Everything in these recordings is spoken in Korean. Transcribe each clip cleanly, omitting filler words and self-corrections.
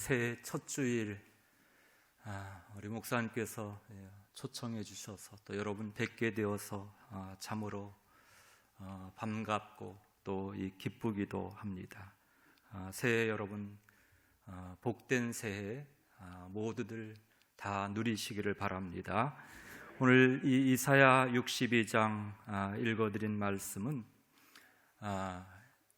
새해 첫 주일 우리 목사님께서 초청해 주셔서 또 여러분 뵙게 되어서 참으로 반갑고 또 기쁘기도 합니다. 새해 여러분 복된 새해 모두들 다 누리시기를 바랍니다. 오늘 이 이사야 62장 읽어드린 말씀은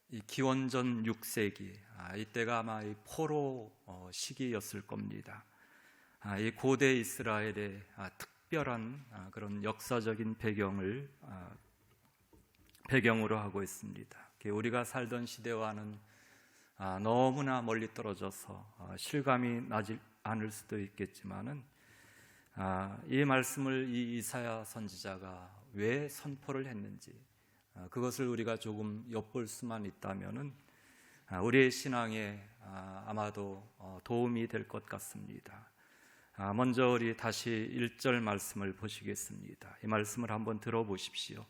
이 기원전 6세기 이때가 아마 이 포로 시기였을 겁니다. 이 고대 이스라엘의 특별한 그런 역사적인 배경으로 하고 있습니다. 우리가 살던 시대와는 너무나 멀리 떨어져서 실감이 나지 않을 수도 있겠지만은 이 말씀을 이 이사야 선지자가 왜 선포를 했는지 그것을 우리가 조금 엿볼 수만 있다면은 우리의 신앙에 아마도 도움이 될 것 같습니다. 먼저 우리 다시 1절 말씀을 보시겠습니다. 이 말씀을 한번 들어보십시오.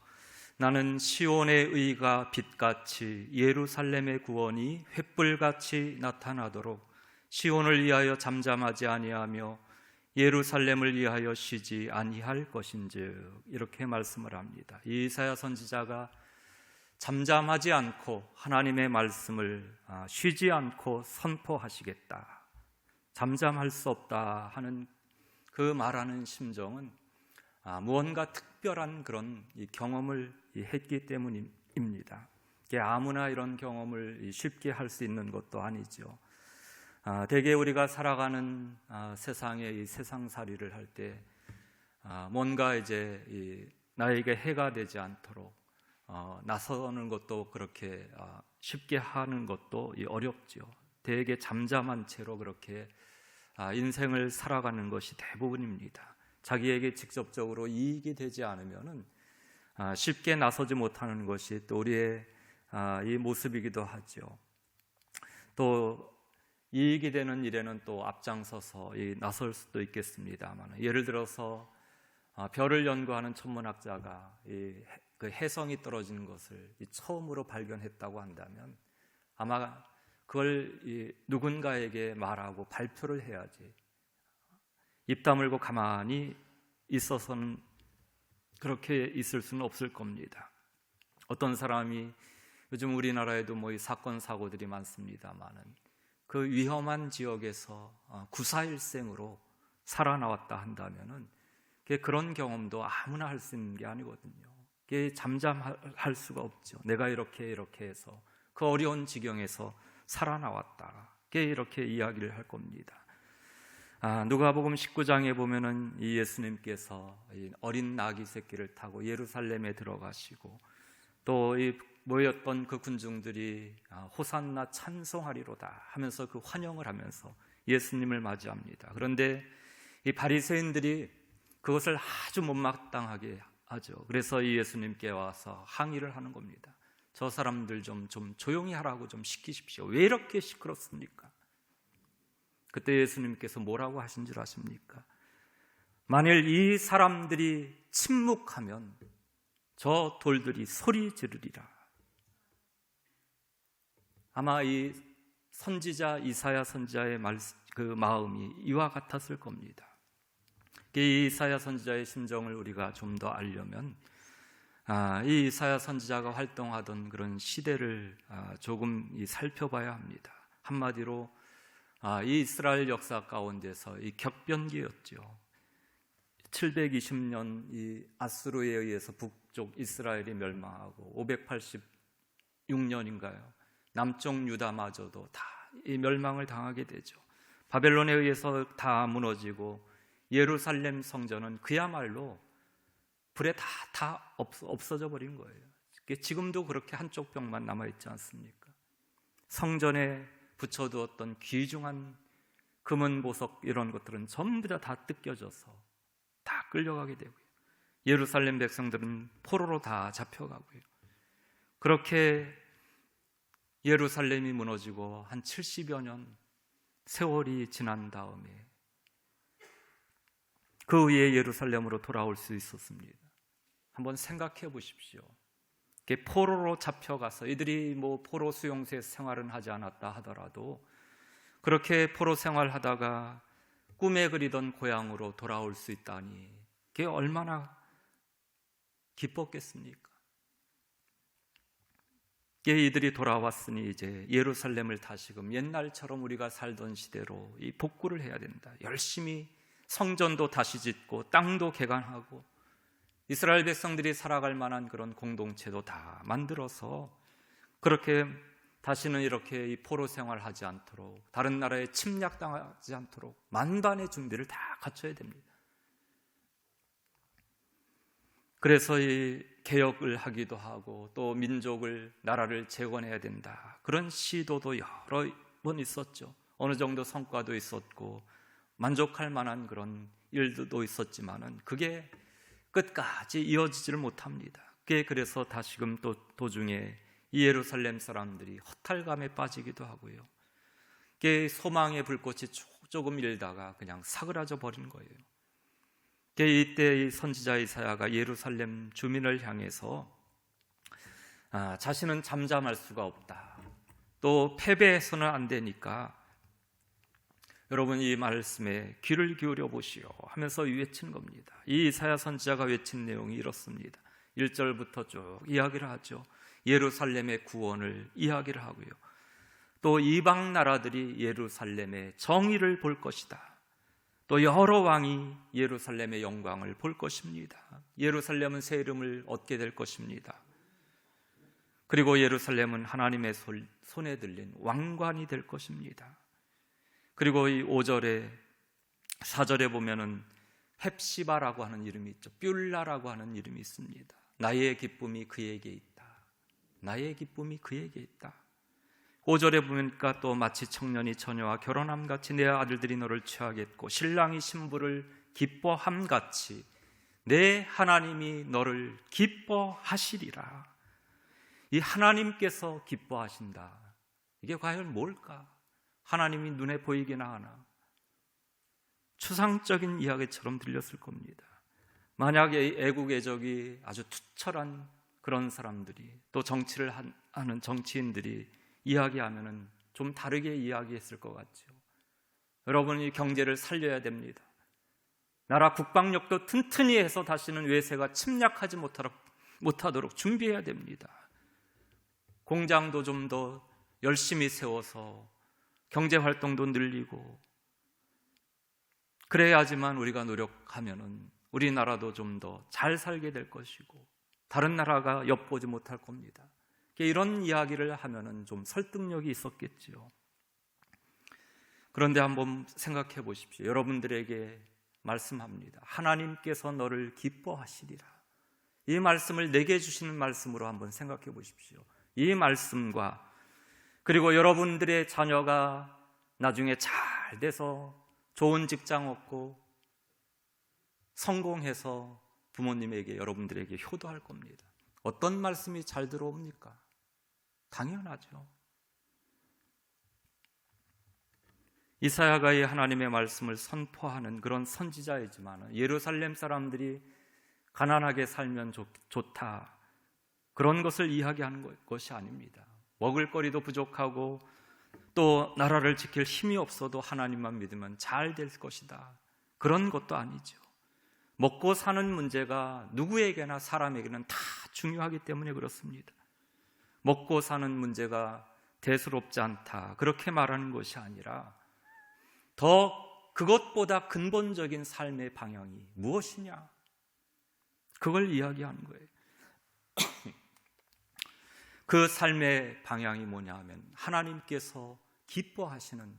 나는 시온의 의가 빛같이 예루살렘의 구원이 횃불같이 나타나도록 시온을 위하여 잠잠하지 아니하며 예루살렘을 위하여 쉬지 아니할 것인즉, 이렇게 말씀을 합니다. 이사야 선지자가 잠잠하지 않고 하나님의 말씀을 쉬지 않고 선포하시겠다, 잠잠할 수 없다 하는 그 말하는 심정은 무언가 특별한 그런 경험을 했기 때문입니다. 아무나 이런 경험을 쉽게 할 수 있는 것도 아니죠. 대개 우리가 살아가는 세상의 이 세상살이를 할 때 뭔가 이제 나에게 해가 되지 않도록 나서는 것도 그렇게 쉽게 하는 것도 어렵죠. 대개 잠잠한 채로 그렇게 인생을 살아가는 것이 대부분입니다. 자기에게 직접적으로 이익이 되지 않으면은 쉽게 나서지 못하는 것이 또 우리의 이 모습이기도 하죠. 또 이익이 되는 일에는 또 앞장서서 나설 수도 있겠습니다만, 예를 들어서 별을 연구하는 천문학자가 그 해성이 떨어지는 것을 처음으로 발견했다고 한다면 아마 그걸 누군가에게 말하고 발표를 해야지, 입 다물고 가만히 있어서는 그렇게 있을 수는 없을 겁니다. 어떤 사람이 요즘 우리나라에도 이 사건 사고들이 많습니다만은 그 위험한 지역에서 구사일생으로 살아나왔다 한다면은 그런 경험도 아무나 할 수 있는 게 아니거든요. 잠잠할 수가 없죠. 내가 이렇게 해서 그 어려운 지경에서 살아나왔다, 이렇게 이야기를 할 겁니다. 누가복음 19장에 보면은 이 예수님께서 어린 나귀 새끼를 타고 예루살렘에 들어가시고 또 모였던 그 군중들이 호산나 찬송하리로다 하면서 그 환영을 하면서 예수님을 맞이합니다. 그런데 이 바리새인들이 그것을 아주 못마땅하게 하죠. 그래서 이 예수님께 와서 항의를 하는 겁니다. 저 사람들 좀 조용히 하라고 좀 시키십시오. 왜 이렇게 시끄럽습니까? 그때 예수님께서 뭐라고 하신 줄 아십니까? 만일 이 사람들이 침묵하면 저 돌들이 소리 지르리라. 아마 이 선지자 이사야 선지자의 그 마음이 이와 같았을 겁니다. 이 이사야 선지자의 심정을 우리가 좀 더 알려면 이 이사야 선지자가 활동하던 그런 시대를 조금 살펴봐야 합니다. 한마디로 이 이스라엘 역사 가운데서 이 격변기였죠. 720년 이 아수르에 의해서 북쪽 이스라엘이 멸망하고 586년인가요? 남쪽 유다마저도 다 이 멸망을 당하게 되죠. 바벨론에 의해서 다 무너지고 예루살렘 성전은 그야말로 불에 다 없어져 버린 거예요. 지금도 그렇게 한쪽 벽만 남아있지 않습니까? 성전에 붙여두었던 귀중한 금은 보석 이런 것들은 전부 다 뜯겨져서 다 끌려가게 되고요. 예루살렘 백성들은 포로로 다 잡혀가고요. 그렇게 예루살렘이 무너지고 한 70여 년 세월이 지난 다음에 그 위에 예루살렘으로 돌아올 수 있었습니다. 한번 생각해 보십시오. 포로로 잡혀가서 이들이 포로 수용소에 생활은 하지 않았다 하더라도 그렇게 포로 생활하다가 꿈에 그리던 고향으로 돌아올 수 있다니 그게 얼마나 기뻤겠습니까? 이들이 돌아왔으니 이제 예루살렘을 다시금 옛날처럼 우리가 살던 시대로 이 복구를 해야 된다. 열심히 성전도 다시 짓고 땅도 개간하고 이스라엘 백성들이 살아갈 만한 그런 공동체도 다 만들어서 그렇게 다시는 이렇게 이 포로 생활하지 않도록, 다른 나라에 침략당하지 않도록 만반의 준비를 다 갖춰야 됩니다. 그래서 이 개혁을 하기도 하고 또 민족을, 나라를 재건해야 된다. 그런 시도도 여러 번 있었죠. 어느 정도 성과도 있었고 만족할 만한 그런 일도 있었지만은 그게 끝까지 이어지지를 못합니다. 그래서 다시금 또 도중에 이 예루살렘 사람들이 허탈감에 빠지기도 하고요. 소망의 불꽃이 조금 일다가 그냥 사그라져 버린 거예요. 이때 이 선지자 이사야가 예루살렘 주민을 향해서 자신은 잠잠할 수가 없다. 또 패배해서는 안 되니까 여러분 이 말씀에 귀를 기울여 보시오 하면서 외친 겁니다. 이 이사야 선지자가 외친 내용이 이렇습니다. 1절부터 쭉 이야기를 하죠. 예루살렘의 구원을 이야기를 하고요. 또 이방 나라들이 예루살렘의 정의를 볼 것이다. 또 여러 왕이 예루살렘의 영광을 볼 것입니다. 예루살렘은 새 이름을 얻게 될 것입니다. 그리고 예루살렘은 하나님의 손에 들린 왕관이 될 것입니다. 그리고 이 5절에 4절에 보면은 헵시바라고 하는 이름이 있죠. 뷸라라고 하는 이름이 있습니다. 나의 기쁨이 그에게 있다. 나의 기쁨이 그에게 있다. 5절에 보니까 또 마치 청년이 처녀와 결혼함같이 내 아들들이 너를 취하겠고 신랑이 신부를 기뻐함같이 내 하나님이 너를 기뻐하시리라. 이 하나님께서 기뻐하신다. 이게 과연 뭘까? 하나님이 눈에 보이기나 하나? 추상적인 이야기처럼 들렸을 겁니다. 만약에 애국 애적이 아주 투철한 그런 사람들이 또 정치를 하는 정치인들이 이야기하면은 좀 다르게 이야기했을 것 같죠. 여러분이 경제를 살려야 됩니다. 나라 국방력도 튼튼히 해서 다시는 외세가 침략하지 못하도록 준비해야 됩니다. 공장도 좀 더 열심히 세워서 경제활동도 늘리고 그래야지만 우리가 노력하면은 우리나라도 좀 더 잘 살게 될 것이고 다른 나라가 엿보지 못할 겁니다. 이런 이야기를 하면은 좀 설득력이 있었겠지요. 그런데 한번 생각해 보십시오. 여러분들에게 말씀합니다. 하나님께서 너를 기뻐하시리라. 이 말씀을 내게 주시는 말씀으로 한번 생각해 보십시오. 이 말씀과 그리고 여러분들의 자녀가 나중에 잘 돼서 좋은 직장 얻고 성공해서 부모님에게, 여러분들에게 효도할 겁니다. 어떤 말씀이 잘 들어옵니까? 당연하죠. 이사야가 이 하나님의 말씀을 선포하는 그런 선지자이지만 예루살렘 사람들이 가난하게 살면 좋다, 그런 것을 이야기하는 것이 아닙니다. 먹을 거리도 부족하고 또 나라를 지킬 힘이 없어도 하나님만 믿으면 잘 될 것이다, 그런 것도 아니죠. 먹고 사는 문제가 누구에게나 사람에게는 다 중요하기 때문에 그렇습니다. 먹고 사는 문제가 대수롭지 않다, 그렇게 말하는 것이 아니라 더 그것보다 근본적인 삶의 방향이 무엇이냐, 그걸 이야기하는 거예요. 그 삶의 방향이 뭐냐 하면 하나님께서 기뻐하시는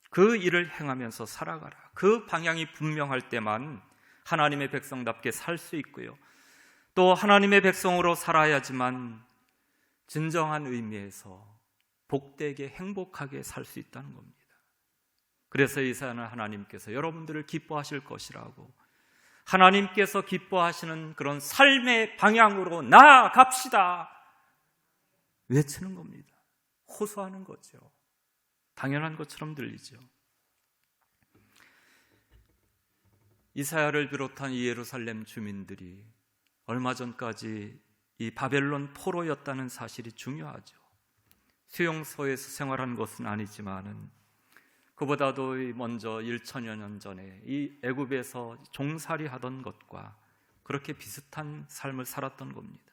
그 일을 행하면서 살아가라. 그 방향이 분명할 때만 하나님의 백성답게 살 수 있고요. 또 하나님의 백성으로 살아야지만 진정한 의미에서 복되게 행복하게 살 수 있다는 겁니다. 그래서 이사야는 하나님께서 여러분들을 기뻐하실 것이라고, 하나님께서 기뻐하시는 그런 삶의 방향으로 나아갑시다 외치는 겁니다. 호소하는 거죠. 당연한 것처럼 들리죠. 이사야를 비롯한 이 예루살렘 주민들이 얼마 전까지 이 바벨론 포로였다는 사실이 중요하죠. 수용소에서 생활한 것은 아니지만은 그보다도 먼저 1천여 년 전에 이 애굽에서 종살이 하던 것과 그렇게 비슷한 삶을 살았던 겁니다.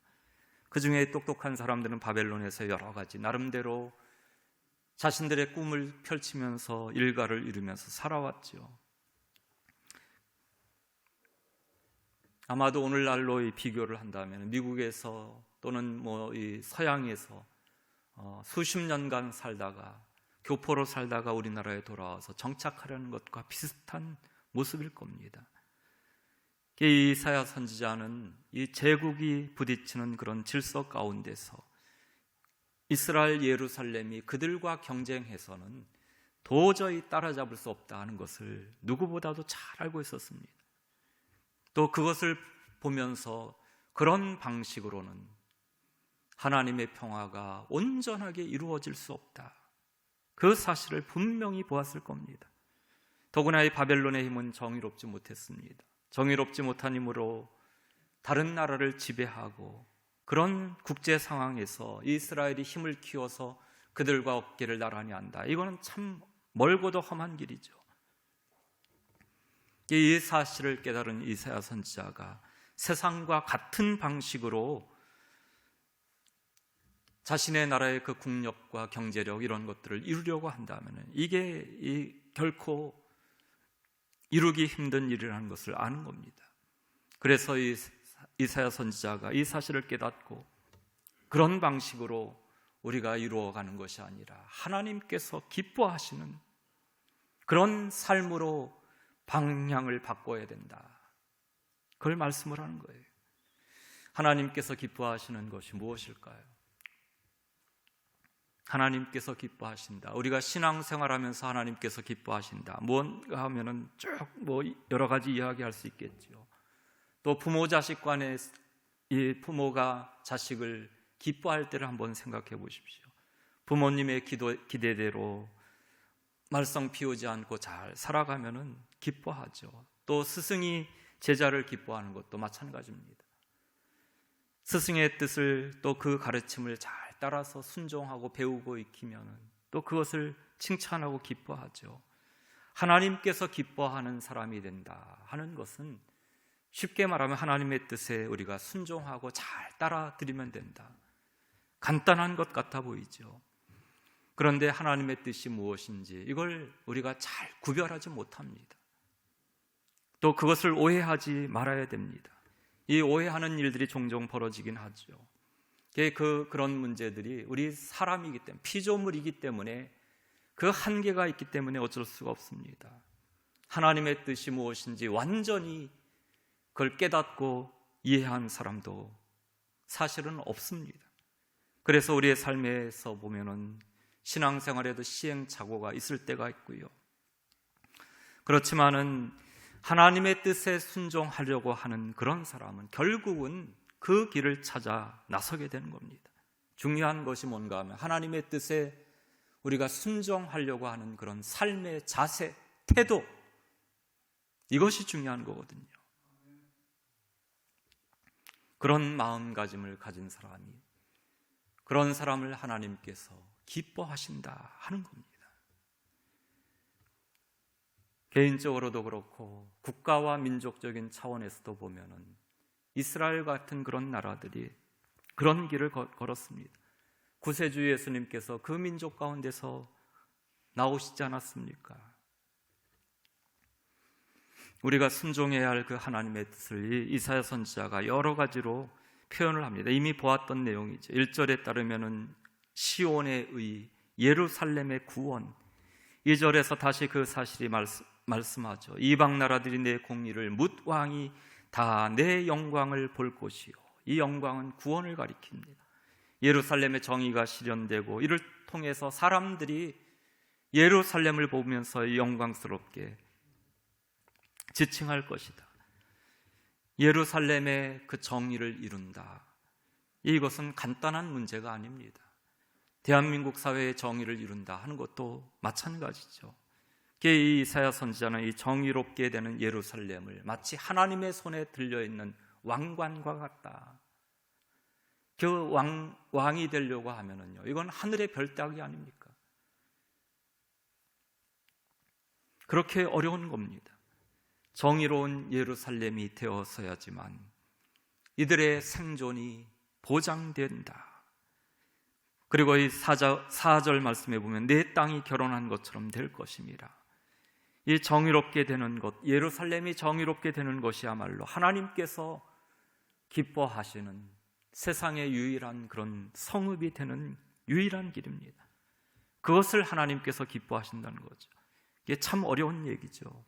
그 중에 똑똑한 사람들은 바벨론에서 여러 가지 나름대로 자신들의 꿈을 펼치면서 일가를 이루면서 살아왔죠. 아마도 오늘날로 이 비교를 한다면 미국에서 또는 이 서양에서 수십 년간 살다가 교포로 살다가 우리나라에 돌아와서 정착하려는 것과 비슷한 모습일 겁니다. 이 이사야 선지자는 이 제국이 부딪히는 그런 질서 가운데서 이스라엘 예루살렘이 그들과 경쟁해서는 도저히 따라잡을 수 없다 하는 것을 누구보다도 잘 알고 있었습니다. 또 그것을 보면서 그런 방식으로는 하나님의 평화가 온전하게 이루어질 수 없다, 그 사실을 분명히 보았을 겁니다. 더구나 이 바벨론의 힘은 정의롭지 못했습니다. 정의롭지 못한 힘으로 다른 나라를 지배하고 그런 국제 상황에서 이스라엘이 힘을 키워서 그들과 어깨를 나란히 한다, 이거는 참 멀고도 험한 길이죠. 이 사실을 깨달은 이사야 선지자가 세상과 같은 방식으로 자신의 나라의 그 국력과 경제력 이런 것들을 이루려고 한다면 이게 결코 이루기 힘든 일이라는 것을 아는 겁니다. 그래서 이사야 선지자가 이 사실을 깨닫고 그런 방식으로 우리가 이루어가는 것이 아니라 하나님께서 기뻐하시는 그런 삶으로 방향을 바꿔야 된다, 그걸 말씀을 하는 거예요. 하나님께서 기뻐하시는 것이 무엇일까요? 하나님께서 기뻐하신다. 우리가 신앙생활하면서 하나님께서 기뻐하신다. 뭔가 하면은 쭉 여러 가지 이야기할 수 있겠죠. 또 부모 자식 간에 이 부모가 자식을 기뻐할 때를 한번 생각해 보십시오. 부모님의 기대대로 말썽 피우지 않고 잘 살아가면은 기뻐하죠. 또 스승이 제자를 기뻐하는 것도 마찬가지입니다. 스승의 뜻을 또 그 가르침을 잘 따라서 순종하고 배우고 익히면은 또 그것을 칭찬하고 기뻐하죠. 하나님께서 기뻐하는 사람이 된다 하는 것은 쉽게 말하면 하나님의 뜻에 우리가 순종하고 잘 따라드리면 된다, 간단한 것 같아 보이죠. 그런데 하나님의 뜻이 무엇인지 이걸 우리가 잘 구별하지 못합니다. 또 그것을 오해하지 말아야 됩니다. 이 오해하는 일들이 종종 벌어지긴 하죠. 그런 문제들이 우리 사람이기 때문에, 피조물이기 때문에 그 한계가 있기 때문에 어쩔 수가 없습니다. 하나님의 뜻이 무엇인지 완전히 그걸 깨닫고 이해한 사람도 사실은 없습니다. 그래서 우리의 삶에서 보면은 신앙생활에도 시행착오가 있을 때가 있고요. 그렇지만은 하나님의 뜻에 순종하려고 하는 그런 사람은 결국은 그 길을 찾아 나서게 되는 겁니다. 중요한 것이 뭔가 하면 하나님의 뜻에 우리가 순종하려고 하는 그런 삶의 자세, 태도, 이것이 중요한 거거든요. 그런 마음가짐을 가진 사람이, 그런 사람을 하나님께서 기뻐하신다 하는 겁니다. 개인적으로도 그렇고 국가와 민족적인 차원에서도 보면은 이스라엘 같은 그런 나라들이 그런 길을 걸었습니다. 구세주 예수님께서 그 민족 가운데서 나오시지 않았습니까? 우리가 순종해야 할 그 하나님의 뜻을 이 이사야 선지자가 여러 가지로 표현을 합니다. 이미 보았던 내용이죠. 1절에 따르면은 시온의 의, 예루살렘의 구원. 2절에서 다시 그 사실이 말씀하죠. 이방 나라들이 내 공의를 뭇 왕이 다 내 영광을 볼 것이요. 이 영광은 구원을 가리킵니다. 예루살렘의 정의가 실현되고 이를 통해서 사람들이 예루살렘을 보면서 영광스럽게 지칭할 것이다. 예루살렘의 그 정의를 이룬다. 이것은 간단한 문제가 아닙니다. 대한민국 사회의 정의를 이룬다 하는 것도 마찬가지죠. 이 이사야 선지자는 이 정의롭게 되는 예루살렘을 마치 하나님의 손에 들려있는 왕관과 같다. 그 왕이 되려고 하면은요, 이건 하늘의 별따기 아닙니까? 그렇게 어려운 겁니다. 정의로운 예루살렘이 되어서야지만 이들의 생존이 보장된다. 그리고 이 4절 말씀에 보면 내 땅이 결혼한 것처럼 될 것입니다. 이 정의롭게 되는 것, 예루살렘이 정의롭게 되는 것이야말로 하나님께서 기뻐하시는 세상의 유일한 그런 성읍이 되는 유일한 길입니다. 그것을 하나님께서 기뻐하신다는 거죠. 이게 참 어려운 얘기죠.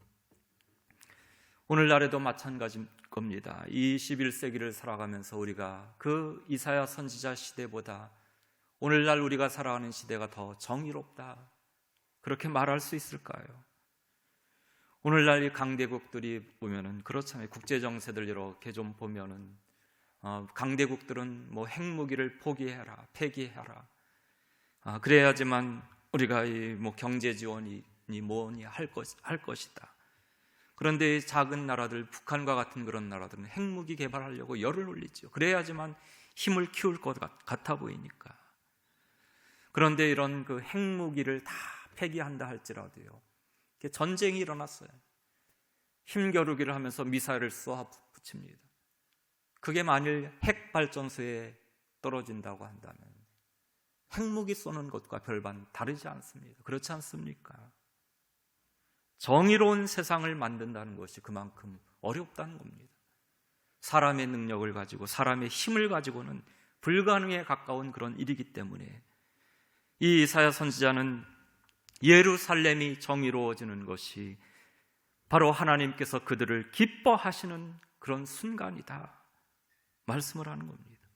오늘날에도 마찬가지일 겁니다. 21세기를 살아가면서 우리가 그 이사야 선지자 시대보다 오늘날 우리가 살아가는 시대가 더 정의롭다, 그렇게 말할 수 있을까요? 오늘날 이 강대국들이 보면은 그렇잖아요. 국제 정세들 이렇게 좀 보면은 강대국들은 뭐 핵무기를 포기해라, 폐기해라. 그래야지만 우리가 이 뭐 경제 지원이 뭐니 할 것이다. 그런데 이 작은 나라들, 북한과 같은 그런 나라들은 핵무기 개발하려고 열을 올리죠. 그래야지만 힘을 키울 것 같아 보이니까. 그런데 이런 그 핵무기를 다 폐기한다 할지라도요, 전쟁이 일어났어요. 힘겨루기를 하면서 미사일을 쏘아 붙입니다. 그게 만일 핵발전소에 떨어진다고 한다면 핵무기 쏘는 것과 별반 다르지 않습니다. 그렇지 않습니까? 정의로운 세상을 만든다는 것이 그만큼 어렵다는 겁니다. 사람의 능력을 가지고 사람의 힘을 가지고는 불가능에 가까운 그런 일이기 때문에 이 이사야 선지자는 예루살렘이 정의로워지는 것이 바로 하나님께서 그들을 기뻐하시는 그런 순간이다 말씀을 하는 겁니다.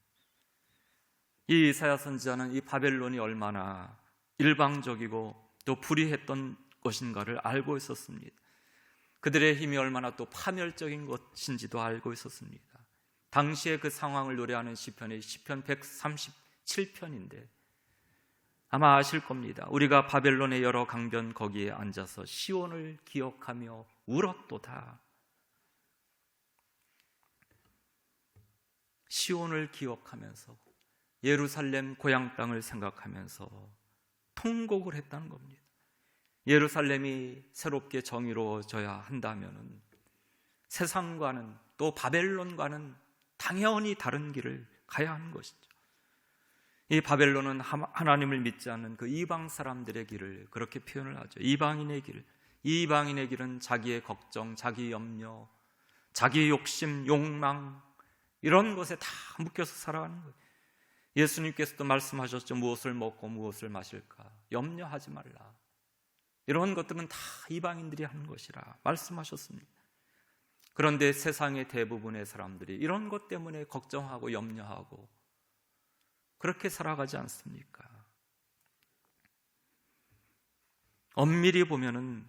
이 이사야 선지자는 이 바벨론이 얼마나 일방적이고 또 불의했던 것인가를 알고 있었습니다. 그들의 힘이 얼마나 또 파멸적인 것인지도 알고 있었습니다. 당시에 그 상황을 노래하는 시편이 시편 137편인데 아마 아실 겁니다. 우리가 바벨론의 여러 강변 거기에 앉아서 시온을 기억하며 울었도다. 시온을 기억하면서 예루살렘 고향 땅을 생각하면서 통곡을 했다는 겁니다. 예루살렘이 새롭게 정의로워져야 한다면 세상과는 또 바벨론과는 당연히 다른 길을 가야 하는 것이죠. 이 바벨론은 하나님을 믿지 않는 그 이방 사람들의 길을 그렇게 표현을 하죠. 이방인의 길. 이 이방인의 길은 자기의 걱정, 자기 염려, 자기 욕심, 욕망 이런 것에 다 묶여서 살아가는 거예요. 예수님께서도 말씀하셨죠. 무엇을 먹고 무엇을 마실까 염려하지 말라. 이런 것들은 다 이방인들이 하는 것이라 말씀하셨습니다. 그런데 세상의 대부분의 사람들이 이런 것 때문에 걱정하고 염려하고 그렇게 살아가지 않습니까? 엄밀히 보면은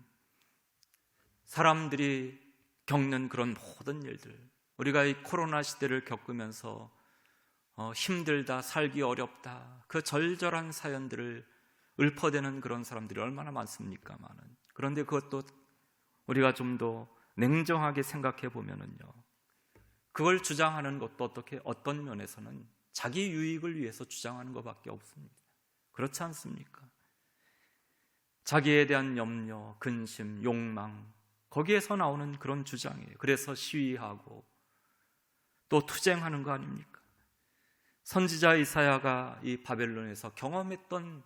사람들이 겪는 그런 모든 일들, 우리가 이 코로나 시대를 겪으면서 힘들다, 살기 어렵다, 그 절절한 사연들을 읊어대는 그런 사람들이 얼마나 많습니까? 그런데 그것도 우리가 좀 더 냉정하게 생각해 보면은요, 그걸 주장하는 것도 어떤 면에서는 자기 유익을 위해서 주장하는 것밖에 없습니다. 그렇지 않습니까? 자기에 대한 염려, 근심, 욕망 거기에서 나오는 그런 주장이에요. 그래서 시위하고 또 투쟁하는 거 아닙니까? 선지자 이사야가 이 바벨론에서 경험했던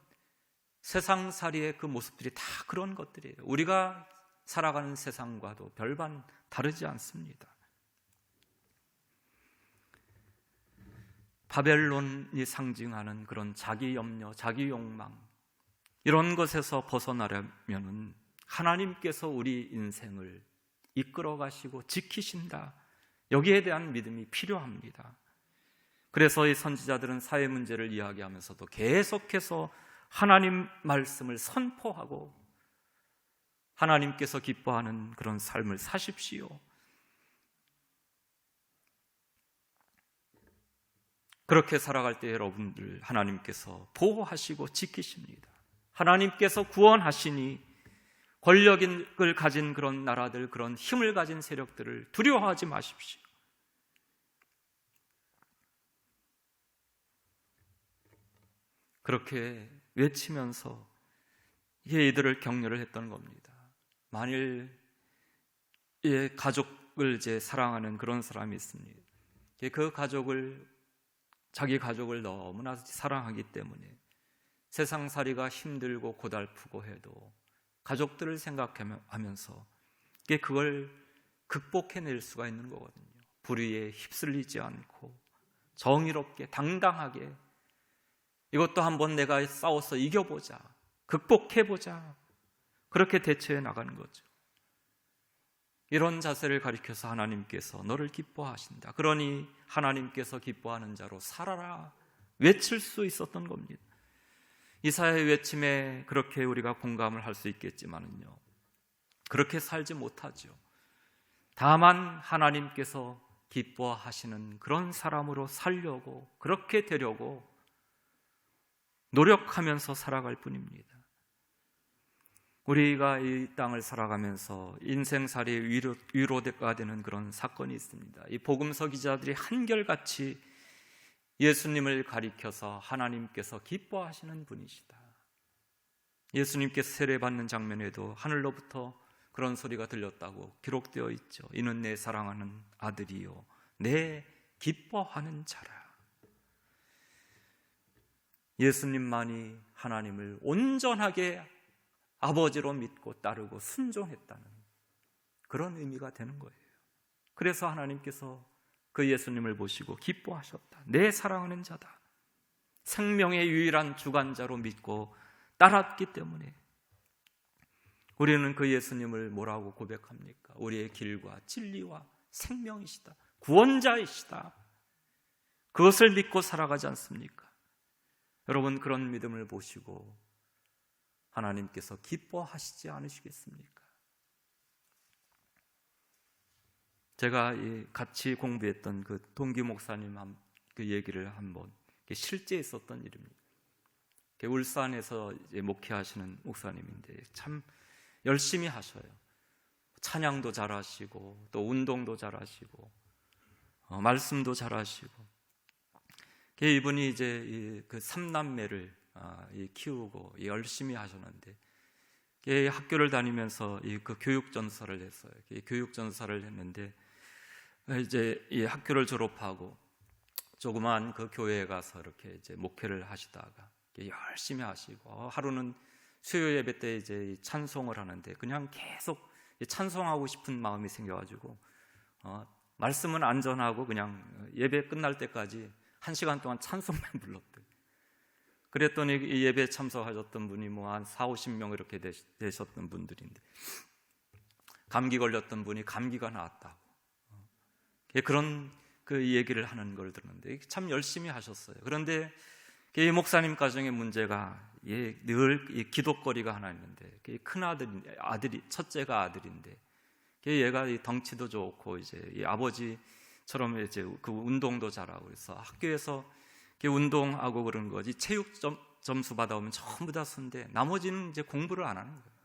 세상살이의 그 모습들이 다 그런 것들이에요. 우리가 살아가는 세상과도 별반 다르지 않습니다. 바벨론이 상징하는 그런 자기 염려, 자기 욕망 이런 것에서 벗어나려면 하나님께서 우리 인생을 이끌어 가시고 지키신다. 여기에 대한 믿음이 필요합니다. 그래서 이 선지자들은 사회 문제를 이야기하면서도 계속해서 하나님 말씀을 선포하고 하나님께서 기뻐하는 그런 삶을 사십시오. 그렇게 살아갈 때 여러분들 하나님께서 보호하시고 지키십니다. 하나님께서 구원하시니 권력을 가진 그런 나라들, 그런 힘을 가진 세력들을 두려워하지 마십시오. 그렇게 외치면서 이들을 격려를 했던 겁니다. 만일 이 가족을 이제 사랑하는 그런 사람이 있습니다. 그 자기 가족을 너무나 사랑하기 때문에 세상살이가 힘들고 고달프고 해도 가족들을 생각하면서 그걸 극복해낼 수가 있는 거거든요. 불의에 휩쓸리지 않고 정의롭게 당당하게 이것도 한번 내가 싸워서 이겨보자, 극복해보자, 그렇게 대처해 나가는 거죠. 이런 자세를 가리켜서 하나님께서 너를 기뻐하신다, 그러니 하나님께서 기뻐하는 자로 살아라, 외칠 수 있었던 겁니다. 이사야의 외침에 그렇게 우리가 공감을 할 수 있겠지만은요, 그렇게 살지 못하죠. 다만 하나님께서 기뻐하시는 그런 사람으로 살려고, 그렇게 되려고 노력하면서 살아갈 뿐입니다. 우리가 이 땅을 살아가면서 인생살이의 위로가 되는 그런 사건이 있습니다. 이 복음서 기자들이 한결같이 예수님을 가리켜서 하나님께서 기뻐하시는 분이시다, 예수님께서 세례받는 장면에도 하늘로부터 그런 소리가 들렸다고 기록되어 있죠. 이는 내 사랑하는 아들이요 내 기뻐하는 자라. 예수님만이 하나님을 온전하게 아버지로 믿고 따르고 순종했다는 그런 의미가 되는 거예요. 그래서 하나님께서 그 예수님을 보시고 기뻐하셨다. 내 사랑하는 자다. 생명의 유일한 주관자로 믿고 따랐기 때문에 우리는 그 예수님을 뭐라고 고백합니까? 우리의 길과 진리와 생명이시다, 구원자이시다. 그것을 믿고 살아가지 않습니까? 여러분, 그런 믿음을 보시고 하나님께서 기뻐하시지 않으시겠습니까? 제가 같이 공부했던 그 동기 목사님 그 얘기를 한번, 실제 있었던 일입니다. 울산에서 이제 목회하시는 목사님인데 참 열심히 하셔요. 찬양도 잘하시고 또 운동도 잘하시고 말씀도 잘하시고. 이분이 이제 그 3남매를 키우고 열심히 하셨는데 학교를 다니면서 그 교육 전사를 했어요. 교육 전사를 했는데 이제 이 학교를 졸업하고 조그만 그 교회에 가서 이렇게 이제 목회를 하시다가 열심히 하시고 하루는 수요 예배 때 이제 찬송을 하는데 그냥 계속 찬송하고 싶은 마음이 생겨가지고 말씀은 안 전하고 그냥 예배 끝날 때까지 1시간 동안 찬송만 불렀대요. 그랬더니 이 예배에 참석하셨던 분이 뭐 한 40-50명 이렇게 되셨던 분들인데 감기 걸렸던 분이 감기가 나았다고 그런 그 얘기를 하는 걸 들었는데 참 열심히 하셨어요. 그런데 이 목사님 가정의 문제가 늘 기독거리가 하나 있는데 큰 아들이 첫째가 아들인데 얘가 덩치도 좋고 이제 이 아버지처럼 이제 그 운동도 잘하고 그래서 학교에서 운동하고 그런 거지 체육 점수 받아오면 전부 다 수인데 나머지는 이제 공부를 안 하는 거예요.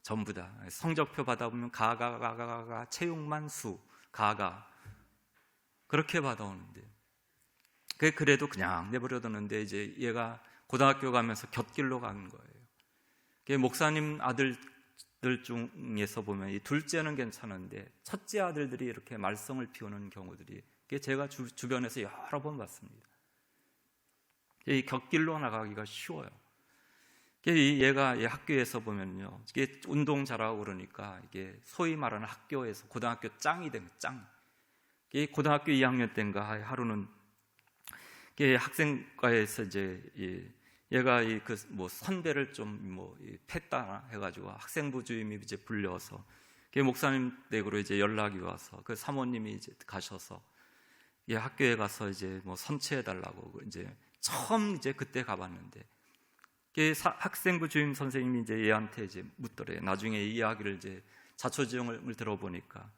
전부 다 성적표 받아보면 가가 체육만 수 가가 그렇게 받아오는데 그래도 그냥 내버려뒀는데 이제 얘가 고등학교 가면서 곁길로 가는 거예요. 목사님 아들들 중에서 보면 이 둘째는 괜찮은데 첫째 아들들이 이렇게 말썽을 피우는 경우들이 제가 주변에서 여러 번 봤습니다. 이 곁길로 나가기가 쉬워요. 얘가 학교에서 보면요, 이게 운동 잘하고 그러니까 이게 소위 말하는 학교에서 고등학교 짱이 된 짱. 고등학교 2학년 때인가 하루는 학생과에서 이제 얘가 그 뭐 선배를 좀 뭐 팼다 해가지고 학생부 주임이 이제 불려서 목사님 댁으로 이제 연락이 와서 그 사모님이 이제 가셔서 학교에 가서 이제 뭐 선처해 달라고 이제 처음 이제 그때 가봤는데 학생부 주임 선생님이 이제 얘한테 이제 묻더래요. 나중에 이 이야기를 이제 자초지종을 들어보니까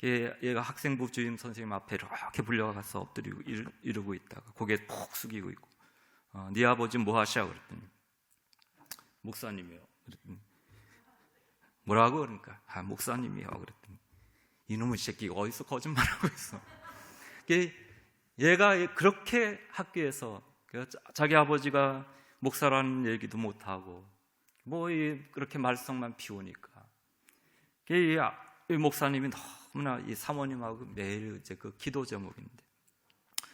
얘가 학생부 주임 선생님 앞에 이렇게 불려가서 엎드리고 이러고 있다가 고개 푹 숙이고 있고 네 아버지 뭐 하시야 그랬더니 목사님이요. 그랬더니 뭐라고 그러니까 목사님이요. 그랬더니 이놈의 새끼가 어디서 거짓말하고 있어. 얘가 그렇게 학교에서 자기 아버지가 목사라는 얘기도 못하고 뭐 그렇게 말썽만 피우니까 이 목사님이 너무나 이 사모님하고 매일 이제 그 기도 제목인데,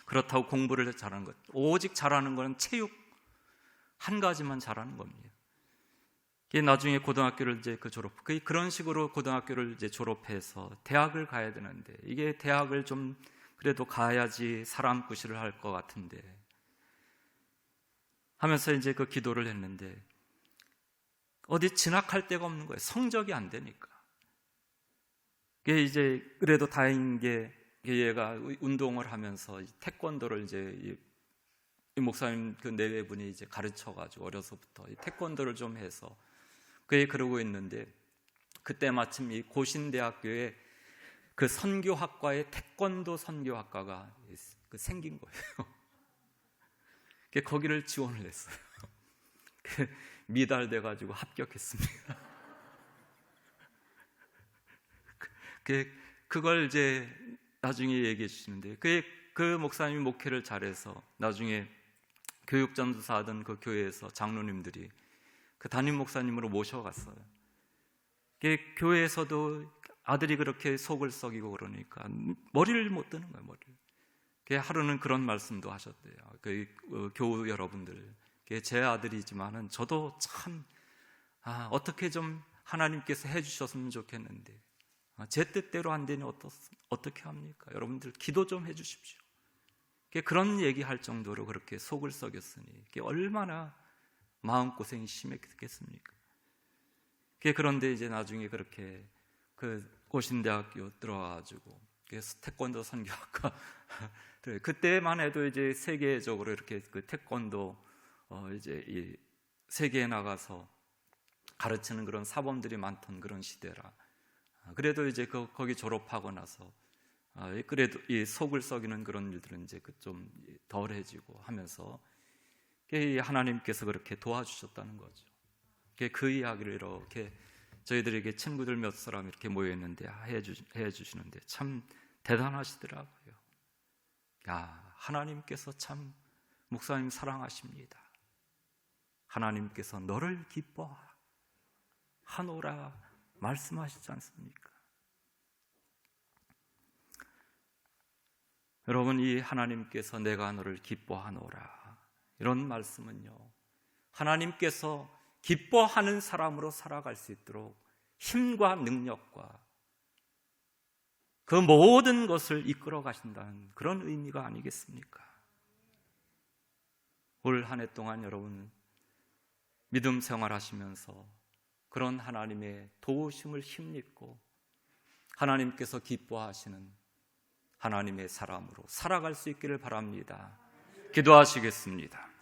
그렇다고 공부를 잘하는 것, 오직 잘하는 거는 체육 한 가지만 잘하는 겁니다. 나중에 고등학교를 이제 그런 식으로 고등학교를 이제 졸업해서 대학을 가야 되는데, 이게 대학을 좀 그래도 가야지 사람 구실을 할 것 같은데 하면서 이제 그 기도를 했는데 어디 진학할 데가 없는 거예요. 성적이 안 되니까. 이게 이제 그래도 다행인 게, 얘가 운동을 하면서 태권도를 이제 이 목사님 그 내외분이 이제 가르쳐가지고 어려서부터 이 태권도를 좀 해서 그러고 있는데, 그때 마침 이 고신대학교에 그 선교학과에 태권도 선교학과가 생긴 거예요. 거기를 지원을 했어요. 미달돼가지고 합격했습니다. 그걸 이제 나중에 얘기해 주시는데, 그 목사님이 목회를 잘해서 나중에 교육전도사 하던 그 교회에서 장로님들이 그 담임 목사님으로 모셔갔어요. 교회에서도 아들이 그렇게 속을 썩이고 그러니까 머리를 못 드는 거예요, 머리를. 하루는 그런 말씀도 하셨대요. 교우 여러분들, 제 아들이지만은 저도 참 어떻게 좀 하나님께서 해주셨으면 좋겠는데 제 뜻대로 안 되니 어떻게 합니까? 여러분들 기도 좀 해주십시오. 그런 얘기할 정도로 그렇게 속을 썩였으니 얼마나 마음고생이 심했겠습니까? 그런데 이제 나중에 그렇게 그 고신대학교 들어가가지고 태권도 선교학과 그때만 해도 이제 세계적으로 이렇게 그 태권도 이제 이 세계에 나가서 가르치는 그런 사범들이 많던 그런 시대라. 그래도 이제 거기 졸업하고 나서 그래도 이 속을 썩이는 그런 일들은 이제 좀 덜해지고 하면서 하나님께서 그렇게 도와주셨다는 거죠. 그 이야기를 이렇게 저희들에게 친구들 몇 사람 이렇게 모여 있는데 해주시는데 참 대단하시더라고요. 하나님께서 참 목사님 사랑하십니다. 하나님께서 너를 기뻐하노라 말씀하시지 않습니까? 여러분, 이 하나님께서 내가 너를 기뻐하노라, 이런 말씀은요, 하나님께서 기뻐하는 사람으로 살아갈 수 있도록 힘과 능력과 그 모든 것을 이끌어 가신다는 그런 의미가 아니겠습니까? 올 한 해 동안 여러분 믿음 생활하시면서 그런 하나님의 도우심을 힘입고 하나님께서 기뻐하시는 하나님의 사람으로 살아갈 수 있기를 바랍니다. 기도하시겠습니다.